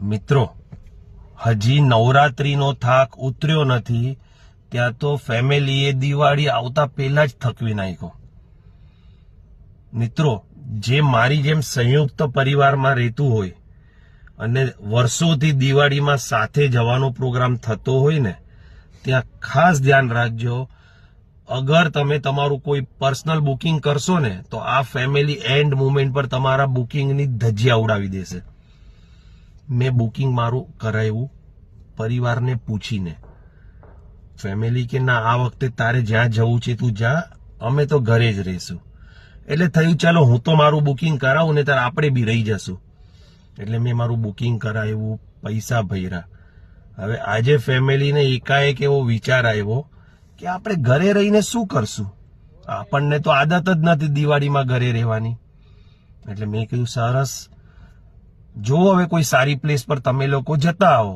મિત્રો, હજી નવરાત્રીનો થાક ઉતર્યો નથી ત્યાં તો ફેમિલીએ દિવાળી આવતા પહેલા જ થકવી નાખ્યો. મિત્રો, જે મારી જેમ સંયુક્ત પરિવારમાં રહેતું હોય અને વર્ષોથી દિવાળીમાં સાથે જવાનો પ્રોગ્રામ થતો હોય ને, ત્યાં ખાસ ધ્યાન રાખજો. અગર તમે તમારું કોઈ પર્સનલ બુકિંગ કરશો ને તો આ ફેમિલી એન્ડ મોમેન્ટ પર તમારા બુકિંગની ધજ્જિયા ઉડાવી દેશે. મેં બુકિંગ મારું કરાવ્યું પરિવારને પૂછીને. ફેમિલી કે ના, આ વખતે તારે જ્યાં જવું છે તું જા, અમે તો ઘરે જ રહીશું. એટલે થયું ચાલો હું તો મારું બુકિંગ કરાવું ને ત્યારે આપણે બી રહી જશું. એટલે મેં મારું બુકિંગ કરાવ્યું, પૈસા ભર્યા. હવે આજે ફેમિલીને એકાએક એવો વિચાર આવ્યો કે આપણે ઘરે રહીને શું કરશું, આપણને તો આદત જ નથી દિવાળીમાં ઘરે રહેવાની. એટલે મેં કીધું સરસ, જો હવે કોઈ સારી પ્લેસ પર તમે લોકો જતા આવો.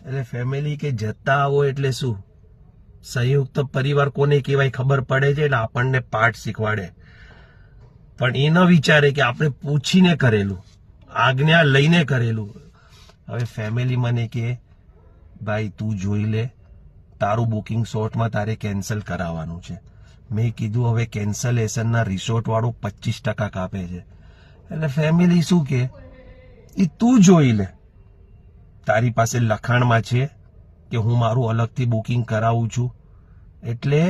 એટલે ફેમિલી કે જતા આવો એટલે શું, સંયુક્ત પરિવાર કોને કહેવાય ખબર પડે છે, એટલે આપણને પાઠ શીખવાડે. પણ એ ન વિચારે કે આપણે પૂછીને કરેલું, આજ્ઞા લઈને કરેલું. હવે ફેમિલી મને કે ભાઈ તું જોઈ લે, તારું બુકિંગ શોર્ટમાં તારે કેન્સલ કરાવવાનું છે. મેં કીધું હવે કેન્સલેશનના રિસોર્ટ વાળો 25% કાપે છે. એટલે ફેમિલી શું કે એ તું જોઈ લે, તારી પાસે લખાણમાં છે કે હું મારું અલગથી બુકિંગ કરાવું છું. એટલે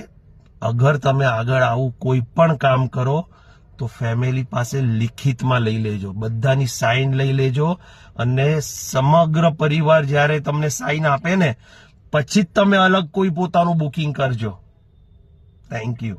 અગર તમે આગળ આવું કોઈ પણ કામ કરો તો ફેમિલી પાસે લિખિતમાં લઈ લેજો, બધાની સાઇન લઈ લેજો. અને સમગ્ર પરિવાર જ્યારે તમને સાઇન આપે ને પછી જ તમે અલગ કોઈ પોતાનું બુકિંગ કરજો. Thank you.